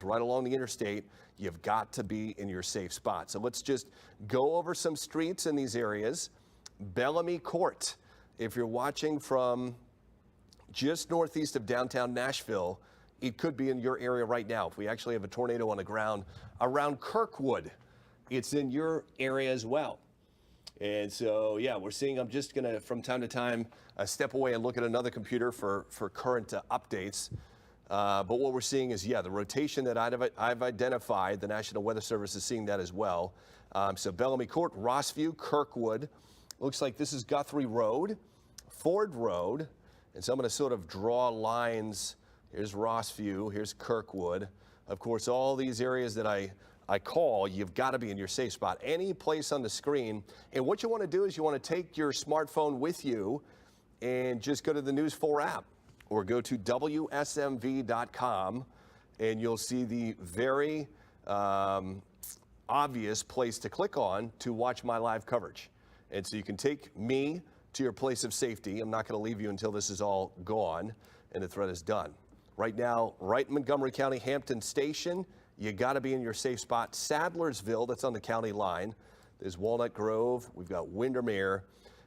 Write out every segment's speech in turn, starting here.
right along the interstate. You've got to be in your safe spot. So let's just go over some streets in these areas. Bellamy Court, if you're watching from just northeast of downtown Nashville, it could be in your area right now. If we actually have a tornado on the ground around Kirkwood, it's in your area as well. And so, yeah, we're seeing, I'm just going to, from time to time, step away and look at another computer for current updates. But what we're seeing is, yeah, the rotation that I've identified, the National Weather Service is seeing that as well. So Bellamy Court, Rossview, Kirkwood. Looks like this is Guthrie Road, Ford Road. And so I'm going to sort of draw lines. Here's Rossview, here's Kirkwood. Of course, all these areas that I call, you've got to be in your safe spot. Any place on the screen. And what you want to do is you want to take your smartphone with you and just go to the News 4 app or go to WSMV.com and you'll see the very obvious place to click on to watch my live coverage. And so you can take me to your place of safety. I'm not going to leave you until this is all gone and the threat is done. Right now, right in Montgomery County, Hampton Station, you got to be in your safe spot. Sadlersville, that's on the county line. There's Walnut Grove. We've got Windermere.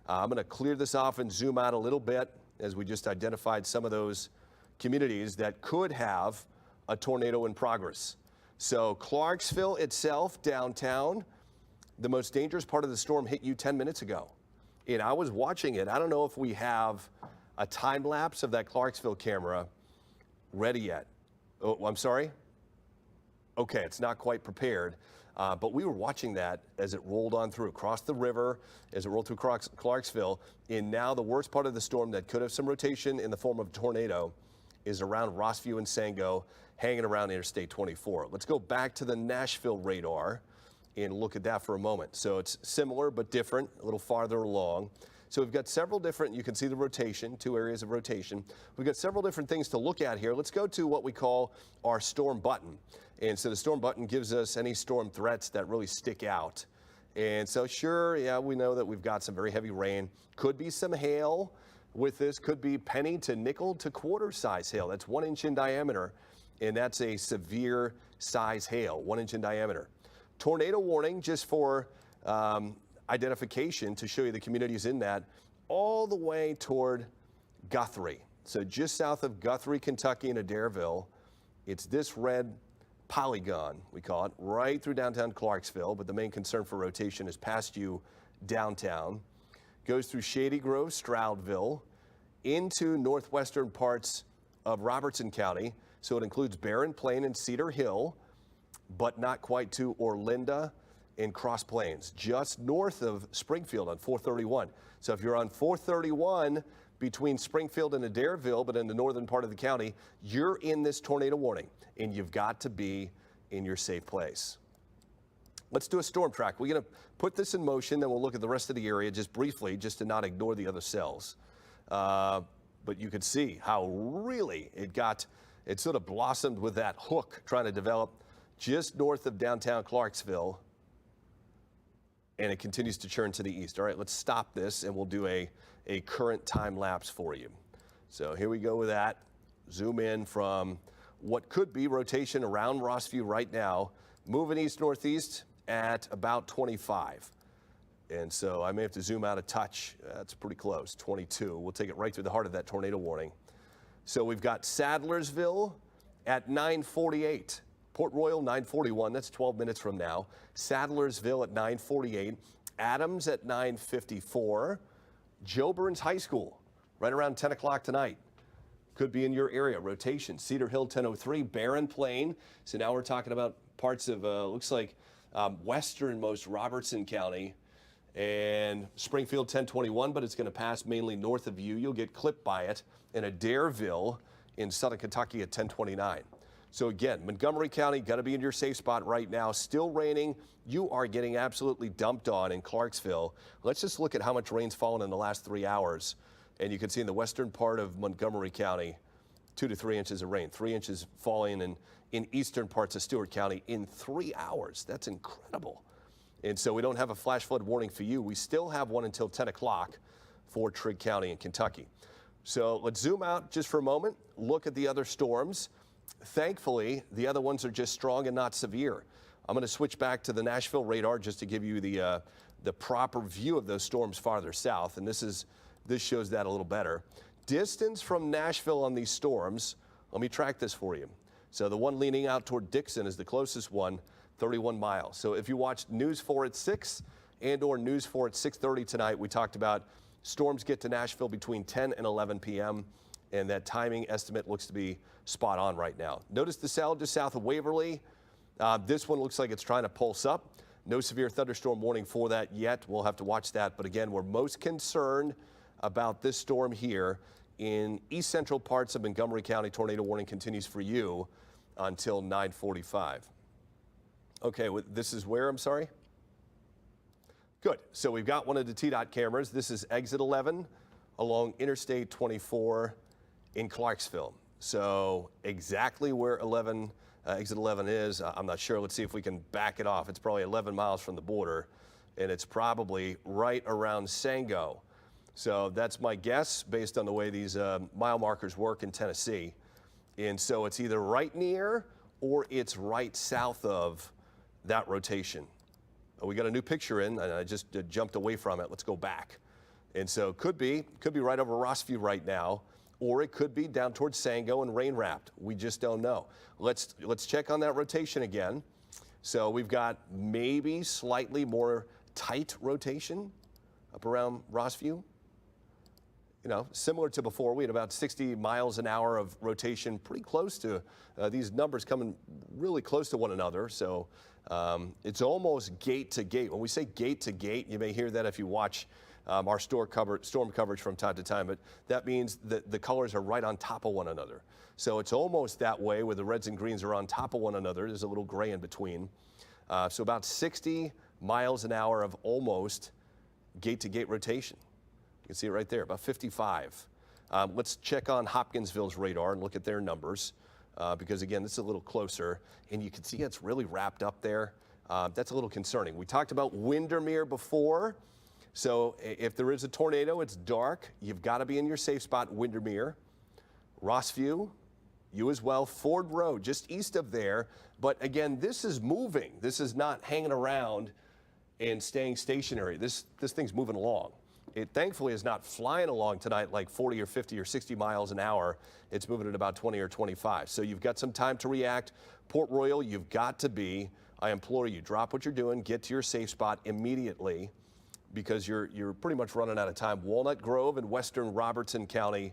I'm going to clear this off and zoom out a little bit as we just identified some of those communities that could have a tornado in progress. So Clarksville itself, downtown, the most dangerous part of the storm hit you 10 minutes ago. And I was watching it. I don't know if we have a time lapse of that Clarksville camera ready yet. Oh, I'm sorry? Okay, it's not quite prepared, but we were watching that as it rolled on through, across the river, as it rolled through Clarksville. And now the worst part of the storm that could have some rotation in the form of a tornado is around Rossview and Sango, hanging around Interstate 24. Let's go back to the Nashville radar and look at that for a moment. So it's similar but different, a little farther along. So we've got several different, you can see the rotation, 2 areas of rotation. We've got several different things to look at here. Let's go to what we call our storm button. And so the storm button gives us any storm threats that really stick out. And so sure, yeah, we know that we've got some very heavy rain. Could be some hail with this, could be penny to nickel to quarter size hail. That's 1 inch in diameter, and that's a severe size hail, 1 inch in diameter. Tornado warning just for identification to show you the communities in that, all the way toward Guthrie. So just south of Guthrie, Kentucky and Adairville, it's this red polygon, we call it, right through downtown Clarksville, but the main concern for rotation is past you downtown. Goes through Shady Grove, Stroudville, into northwestern parts of Robertson County. So it includes Barren Plain and Cedar Hill, but not quite to Orlinda and Cross Plains, just north of Springfield on 431. So if you're on 431 between Springfield and Adairville, but in the northern part of the county, you're in this tornado warning, and you've got to be in your safe place. Let's do a storm track. We're going to put this in motion, then we'll look at the rest of the area just briefly, just to not ignore the other cells. But you can see how really it sort of blossomed with that hook trying to develop just north of downtown Clarksville, and it continues to churn to the east. All right, let's stop this, and we'll do a current time lapse for you. So here we go with that. Zoom in from what could be rotation around Rossview right now, moving east-northeast at about 25. And so I may have to zoom out a touch. That's pretty close, 22. We'll take it right through the heart of that tornado warning. So we've got Sadlersville at 9:48. Port Royal, 9:41. That's 12 minutes from now. Sadlersville at 9:48. Adams at 9:54. Joe Burns High School, right around 10 o'clock tonight. Could be in your area. Rotation. Cedar Hill, 10:03. Barren Plain. So now we're talking about parts of, looks like westernmost Robertson County. And Springfield, 10:21, but it's going to pass mainly north of you. You'll get clipped by it in Adairville in southern Kentucky at 10:29. So again, Montgomery County, got to be in your safe spot right now. Still raining. You are getting absolutely dumped on in Clarksville. Let's just look at how much rain's fallen in the last 3 hours. And you can see in the western part of Montgomery County, 2 to 3 inches of rain. 3 inches falling in eastern parts of Stewart County in 3 hours. That's incredible. And so we don't have a flash flood warning for you. We still have one until 10 o'clock for Trigg County in Kentucky. So let's zoom out just for a moment, look at the other storms. Thankfully, the other ones are just strong and not severe. I'm going to switch back to the Nashville radar just to give you the proper view of those storms farther south, and this shows that a little better. Distance from Nashville on these storms, let me track this for you. So the one leaning out toward Dixon is the closest one, 31 miles. So if you watched News 4 at 6 and or News 4 at 6:30 tonight, we talked about storms get to Nashville between 10 and 11 p.m., and that timing estimate looks to be spot on right now. Notice the cell just south of Waverly. This one looks like it's trying to pulse up. No severe thunderstorm warning for that yet. We'll have to watch that. But again, we're most concerned about this storm here in east central parts of Montgomery County. Tornado warning continues for you until 9:45. Okay, this is where, I'm sorry? Good. So we've got one of the TDOT cameras. This is exit 11 along Interstate 24 in Clarksville. So exactly where exit 11 is, I'm not sure. Let's see if we can back it off. It's probably 11 miles from the border, and it's probably right around Sango. So that's my guess based on the way these mile markers work in Tennessee. And so it's either right near or it's right south of that rotation. We got a new picture in, and I just jumped away from it. Let's go back. And so could be right over Rossview right now, or it could be down towards Sango and rain wrapped. We just don't know. Let's check on that rotation again. So we've got maybe slightly more tight rotation up around Rossview. You know, similar to before, we had about 60 miles an hour of rotation, pretty close to these numbers coming really close to one another. So it's almost gate to gate. When we say gate to gate, you may hear that if you watch our storm coverage from time to time, but that means that the colors are right on top of one another. So it's almost that way where the reds and greens are on top of one another. There's a little gray in between. So about 60 miles an hour of almost gate to gate rotation. You can see it right there, about 55. Let's check on Hopkinsville's radar and look at their numbers because again, this is a little closer and you can see it's really wrapped up there. That's a little concerning. We talked about Windermere before. So if there is a tornado, it's dark. You've got to be in your safe spot, Windermere. Rossview, you as well. Ford Road, just east of there. But again, this is moving. This is not hanging around and staying stationary. This thing's moving along. It thankfully is not flying along tonight like 40 or 50 or 60 miles an hour. It's moving at about 20 or 25. So you've got some time to react. Port Royal, you've got to be, I implore you, drop what you're doing, get to your safe spot immediately, because you're pretty much running out of time. Walnut Grove in western Robertson County,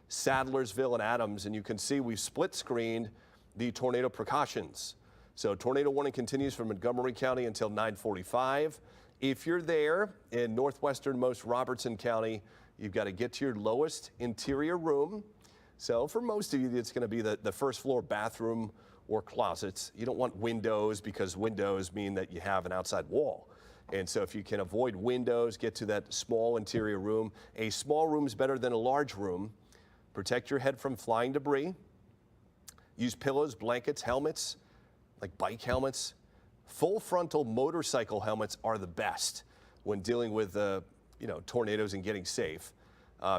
Sadlersville and Adams, and you can see we've split screened the tornado precautions. So tornado warning continues from Montgomery County until 9:45. If you're there in northwesternmost Robertson County, you've got to get to your lowest interior room. So for most of you, it's going to be the first floor bathroom or closets. You don't want windows because windows mean that you have an outside wall. And so if you can avoid windows, get to that small interior room. A small room is better than a large room. Protect your head from flying debris. Use pillows, blankets, helmets, like bike helmets. Full frontal motorcycle helmets are the best when dealing with tornadoes and getting safe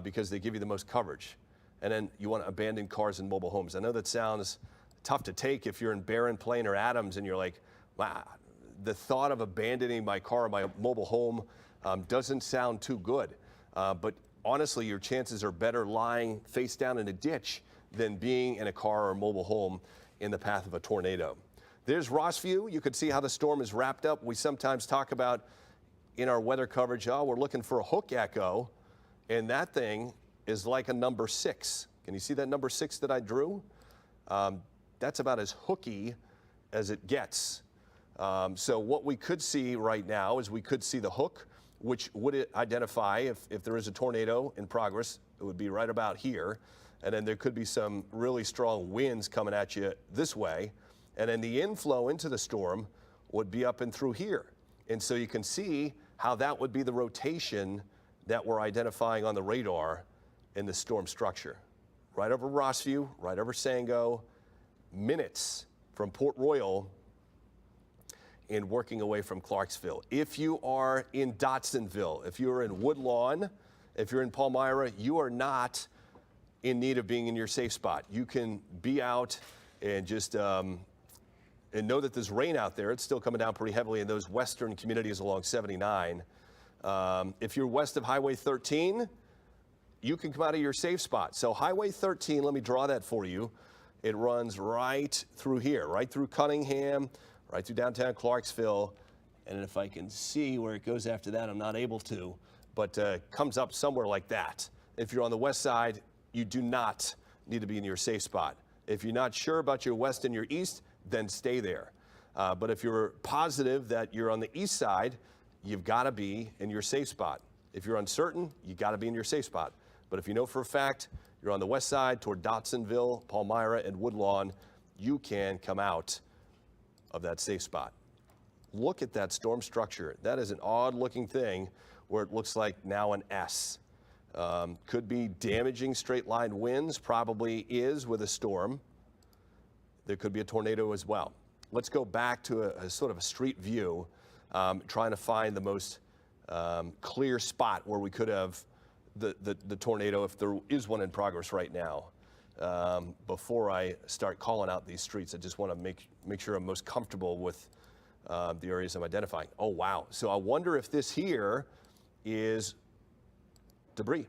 because they give you the most coverage. And then you want to abandon cars and mobile homes. I know that sounds tough to take if you're in Barron, Plain, or Adams and you're like, wow, the thought of abandoning my car or my mobile home doesn't sound too good. But honestly, your chances are better lying face down in a ditch than being in a car or a mobile home in the path of a tornado. There's Rossview. You can see how the storm is wrapped up. We sometimes talk about in our weather coverage, we're looking for a hook echo, and that thing is like a number 6. Can you see that number 6 that I drew? That's about as hooky as it gets. So what we could see right now is we could see the hook, which would identify if there is a tornado in progress. It would be right about here. And then there could be some really strong winds coming at you this way. And then the inflow into the storm would be up and through here. And so you can see how that would be the rotation that we're identifying on the radar in the storm structure. Right over Rossview, right over Sango, minutes from Port Royal and working away from Clarksville. If you are in Dotsonville, if you're in Woodlawn, if you're in Palmyra, you are not in need of being in your safe spot. You can be out and just and know that there's rain out there. It's still coming down pretty heavily in those western communities along 79. If you're west of Highway 13, you can come out of your safe spot. So Highway 13, let me draw that for you. It runs right through here, right through Cunningham, right through downtown Clarksville. And if I can see where it goes after that, I'm not able to, but comes up somewhere like that. If you're on the west side, you do not need to be in your safe spot. If you're not sure about your west and your east, then stay there. But if you're positive that you're on the east side, you've got to be in your safe spot. If you're uncertain, you got to be in your safe spot. But if you know for a fact you're on the west side toward Dotsonville, Palmyra, and Woodlawn, you can come out of that safe spot. Look at that storm structure. That is an odd looking thing where it looks like now an S. Could be damaging straight line winds, probably is with a storm. There could be a tornado as well. Let's go back to a sort of a street view, trying to find the most clear spot where we could have the tornado, if there is one in progress right now. Before I start calling out these streets, I just want to make sure I'm most comfortable with the areas I'm identifying. Oh, wow. So I wonder if this here is debris.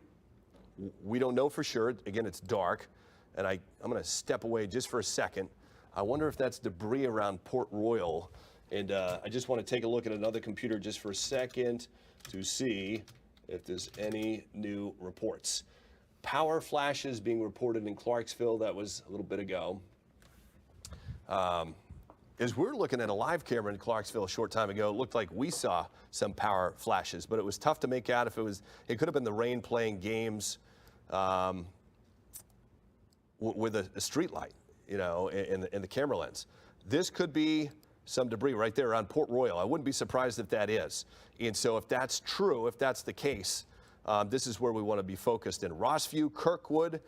We don't know for sure. Again, it's dark, and I'm going to step away just for a second. I wonder if that's debris around Port Royal. And I just want to take a look at another computer just for a second to see if there's any new reports. Power flashes being reported in Clarksville. That was a little bit ago. As we're looking at a live camera in Clarksville a short time ago, it looked like we saw some power flashes, but it was tough to make out if it could have been the rain playing games with a street light, you know, in the camera lens. This could be some debris right there on Port Royal. I wouldn't be surprised if that is. And so if that's true, if that's the case, this is where we want to be focused in Rossview, Kirkwood,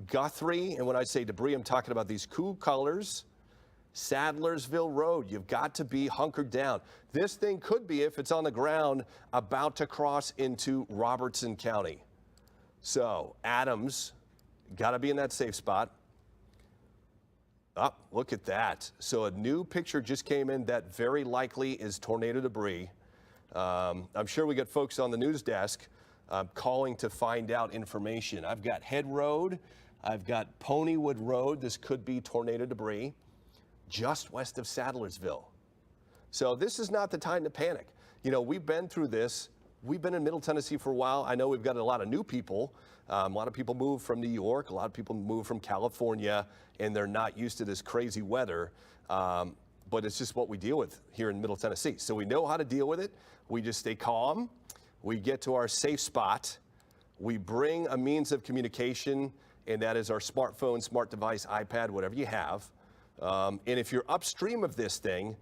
Guthrie. And when I say debris, I'm talking about these cool colors. Sadlersville Road, you've got to be hunkered down. This thing could be, if it's on the ground, about to cross into Robertson County. So Adams, got to be in that safe spot. Oh, look at that. So a new picture just came in that very likely is tornado debris. I'm sure we got folks on the news desk calling to find out information. I've got Head Road. I've got Ponywood Road. This could be tornado debris just west of Sadlersville. So this is not the time to panic. You know, we've been through this. We've been in Middle Tennessee for a while. I know we've got a lot of new people. A lot of people move from New York. A lot of people move from California, and they're not used to this crazy weather. But it's just what we deal with here in Middle Tennessee. So we know how to deal with it. We just stay calm. We get to our safe spot. We bring a means of communication, and that is our smartphone, smart device, iPad, whatever you have. And if you're upstream of this thing,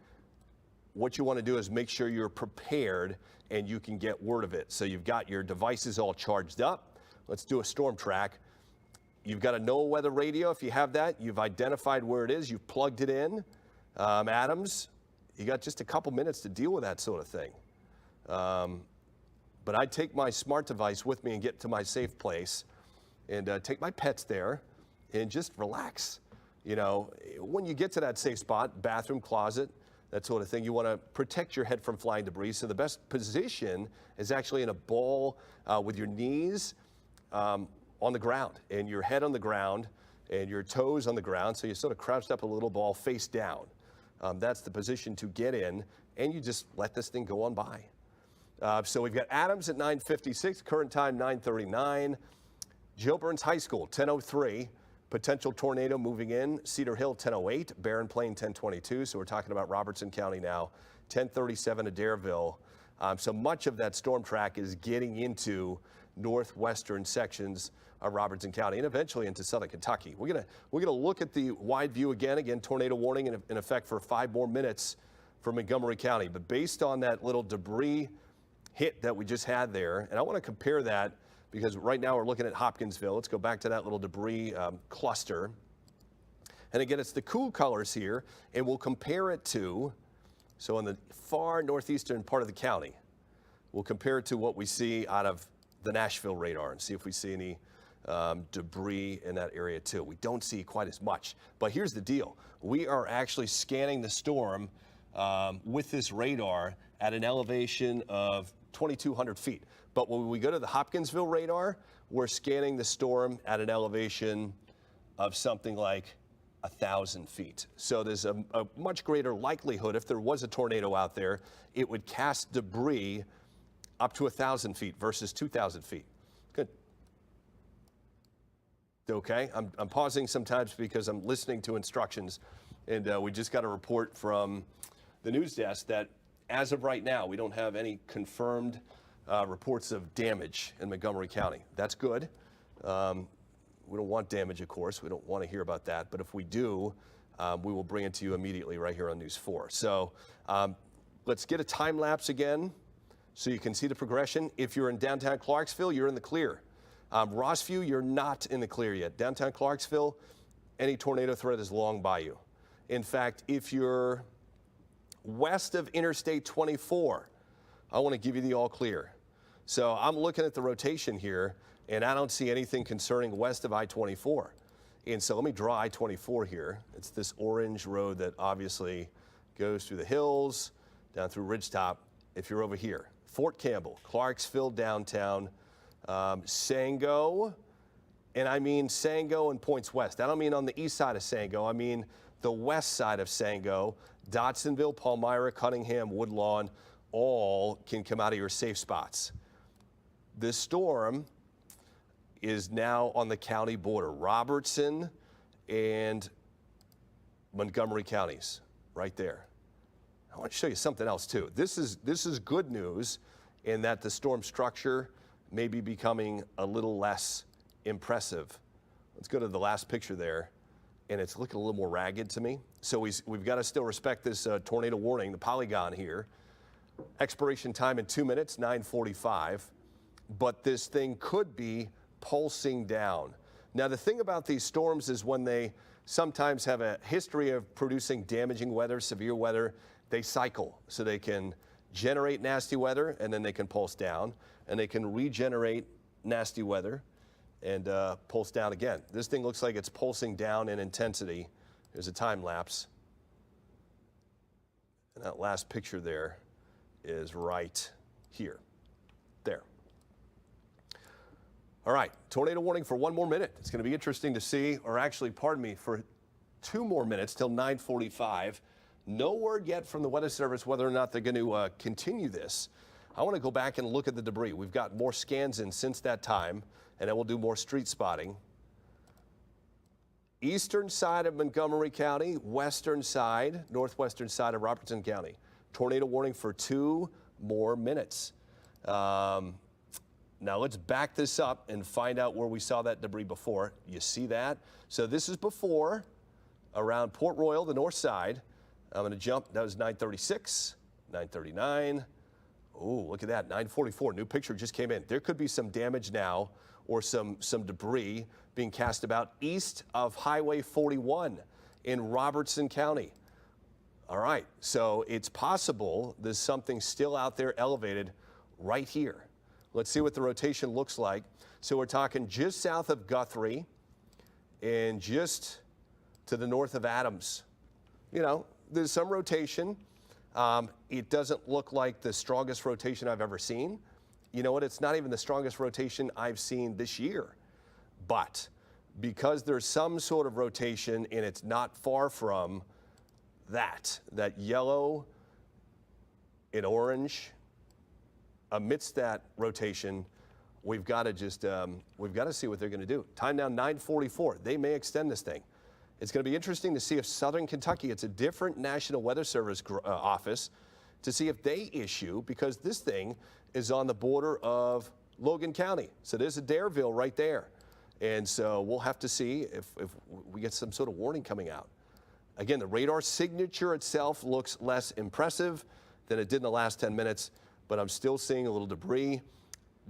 what you want to do is make sure you're prepared and you can get word of it. So you've got your devices all charged up. Let's do a storm track. You've got a NOAA weather radio. If you have that, you've identified where it is. You've plugged it in. Adams, you got just a couple minutes to deal with that sort of thing. But I'd take my smart device with me and get to my safe place and take my pets there and just relax. You know, when you get to that safe spot, bathroom, closet, that sort of thing, you want to protect your head from flying debris. So the best position is actually in a ball with your knees on the ground and your head on the ground and your toes on the ground. So you're sort of crouched up a little ball face down. That's the position to get in, and you just let this thing go on by. So we've got Adams at 9:56, current time 9:39. Joe Burns High School, 10:03. Potential tornado moving in. Cedar Hill, 10:08. Barren Plain, 10:22. So we're talking about Robertson County now. 10:37 Adairville. So much of that storm track is getting into northwestern sections of Robertson County and eventually into southern Kentucky. We're gonna look at the wide view again. Again, tornado warning in effect for 5 more minutes for Montgomery County. But based on that little debris hit that we just had there, and I want to compare that because right now we're looking at Hopkinsville. Let's go back to that little debris cluster. And again, it's the cool colors here, and we'll compare it to, so in the far northeastern part of the county, we'll compare it to what we see out of the Nashville radar and see if we see any debris in that area too. We don't see quite as much. But here's the deal. We are actually scanning the storm with this radar at an elevation of 2,200 feet. But when we go to the Hopkinsville radar, we're scanning the storm at an elevation of something like 1,000 feet. So there's a much greater likelihood if there was a tornado out there, it would cast debris up to 1,000 feet versus 2,000 feet. Good. Okay, I'm pausing sometimes because I'm listening to instructions, and we just got a report from the news desk that as of right now, we don't have any confirmed reports of damage in Montgomery County. That's good. We don't want damage, of course. We don't want to hear about that. But if we do, we will bring it to you immediately right here on News 4. So let's get a time lapse again so you can see the progression. If you're in downtown Clarksville, you're in the clear. Rossview, you're not in the clear yet. Downtown Clarksville, any tornado threat is long by you. In fact, if you're west of Interstate 24, I want to give you the all clear. So I'm looking at the rotation here, and I don't see anything concerning west of I-24. And so let me draw I-24 here. It's this orange road that obviously goes through the hills, down through Ridgetop. If you're over here, Fort Campbell, Clarksville, downtown, Sango, and I mean Sango and points west. I don't mean on the east side of Sango. I mean the west side of Sango, Dotsonville, Palmyra, Cunningham, Woodlawn, all can come out of your safe spots. This storm is now on the county border, Robertson and Montgomery counties, right there. I want to show you something else too. This is good news in that the storm structure may be becoming a little less impressive. Let's go to the last picture there, and it's looking a little more ragged to me. So we've got to still respect this tornado warning, the polygon here. Expiration time in 2 minutes, 9:45, but this thing could be pulsing down. Now, the thing about these storms is when they sometimes have a history of producing damaging weather, severe weather, they cycle. So they can generate nasty weather, and then they can pulse down, and they can regenerate nasty weather and pulse down again. This thing looks like it's pulsing down in intensity. There's a time lapse. And that last picture there is right here. There. All right, tornado warning for 1 more minute. It's going to be interesting to see, or actually, pardon me, for 2 more minutes till 9:45. No word yet from the Weather Service whether or not they're going to continue this. I want to go back and look at the debris. We've got more scans in since that time, and then we'll do more street spotting. Eastern side of Montgomery County, western side, northwestern side of Robertson County. Tornado warning for 2 more minutes. Now let's back this up and find out where we saw that debris before. You see that? So this is before, around Port Royal, the north side. I'm going to jump. That was 9:36, 9:39. Oh, look at that, 9:44. New picture just came in. There could be some damage now or some debris being cast about east of Highway 41 in Robertson County. All right, so it's possible there's something still out there elevated right here. Let's see what the rotation looks like. So we're talking just south of Guthrie and just to the north of Adams. You know, there's some rotation. It doesn't look like the strongest rotation I've ever seen. You know what? It's not even the strongest rotation I've seen this year. But because there's some sort of rotation and it's not far from that yellow and orange, amidst that rotation, we've got to just we've got to see what they're going to do. Time now 9:44. They may extend this thing. It's going to be interesting to see if Southern Kentucky, it's a different National Weather Service office, to see if they issue, because this thing is on the border of Logan County. So there's a Dareville right there. And so we'll have to see if we get some sort of warning coming out. Again, the radar signature itself looks less impressive than it did in the last 10 minutes, but I'm still seeing a little debris.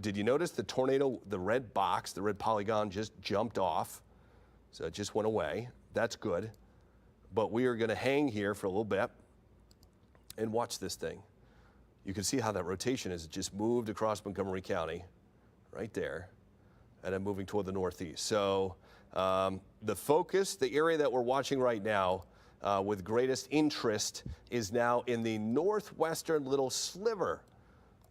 Did you notice the tornado, the red box, the red polygon just jumped off? So it just went away. That's good. But we are going to hang here for a little bit and watch this thing. You can see how that rotation has just moved across Montgomery County right there. and then moving toward the northeast. So the focus, the area that we're watching right now with greatest interest is now in the northwestern little sliver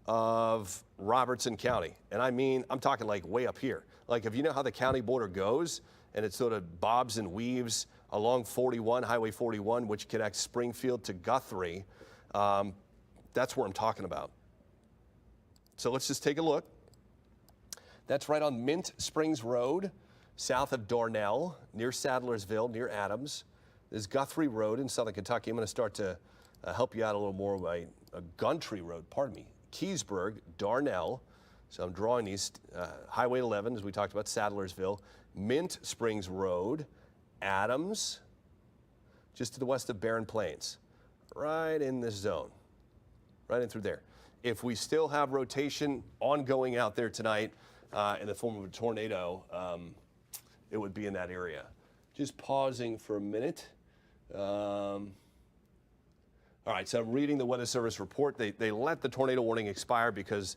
of Robertson County. And I'm talking like way up here. Like if you know how the county border goes and it sort of bobs and weaves along 41, Highway 41, which connects Springfield to Guthrie, that's where I'm talking about. So let's just take a look. That's right on Mint Springs Road, south of Darnell, near Sadlersville, near Adams. There's Guthrie Road in southern Kentucky. I'm going to start to help you out a little more by Guntry Road, Keysburg, Darnell. So I'm drawing these, Highway 11, as we talked about, Sadlersville, Mint Springs Road, Adams, just to the west of Barren Plains, right in this zone, right in through there. If we still have rotation ongoing out there tonight in the form of a tornado, it would be in that area. Just pausing for a minute. All right, so I'm reading the Weather Service report. They let the tornado warning expire because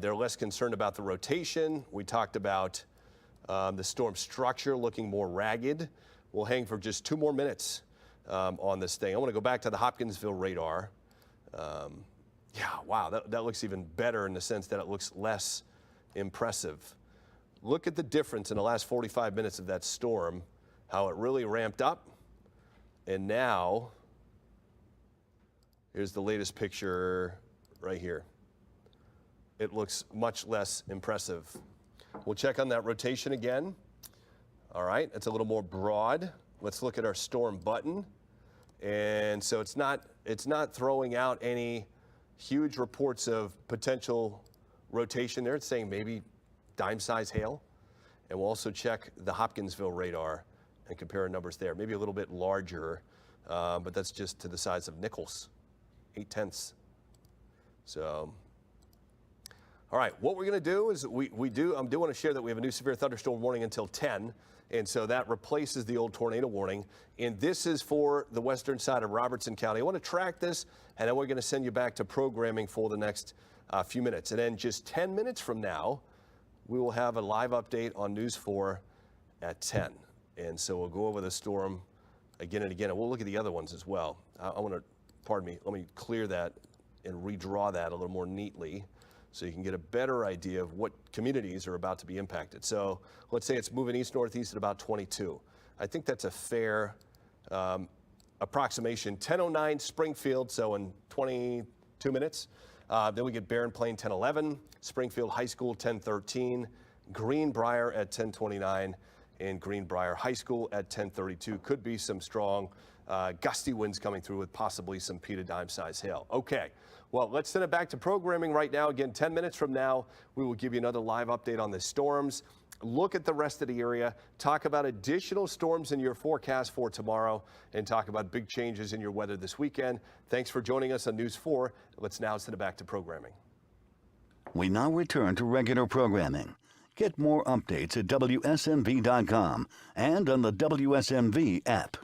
they're less concerned about the rotation. We talked about the storm structure looking more ragged. We'll hang for just 2 more minutes on this thing. I want to go back to the Hopkinsville radar. Yeah, wow, that looks even better in the sense that it looks less impressive. Look at the difference in the last 45 minutes of that storm, how it really ramped up. And now, here's the latest picture right here. It looks much less impressive. We'll check on that rotation again. All right, it's a little more broad. Let's look at our storm button. And so it's not throwing out any huge reports of potential rotation there. It's saying maybe dime-size hail. And we'll also check the Hopkinsville radar and compare our numbers there. Maybe a little bit larger, but that's just to the size of nickels, 0.8. So, all right, what we're going to do is I do want to share that we have a new severe thunderstorm warning until 10. And so that replaces the old tornado warning. And this is for the western side of Robertson County. I want to track this, and then we're going to send you back to programming for the next few minutes. And then just 10 minutes from now, we will have a live update on News 4 at 10. And so we'll go over the storm again and again. And we'll look at the other ones as well. Let me clear that and redraw that a little more neatly, so you can get a better idea of what communities are about to be impacted. So let's say it's moving east-northeast at about 22. I think that's a fair approximation. 10:09 Springfield, so in 22 minutes. Then we get Barren Plain 10:11, Springfield High School 10:13, Greenbrier at 10:29, and Greenbrier High School at 10:32. Could be some strong gusty winds coming through with possibly some pea to dime size hail. Okay, well, let's send it back to programming right now. Again, 10 minutes from now, we will give you another live update on the storms. Look at the rest of the area, talk about additional storms in your forecast for tomorrow, and talk about big changes in your weather this weekend. Thanks for joining us on News 4. Let's now send it back to programming. We now return to regular programming. Get more updates at WSMV.com and on the WSMV app.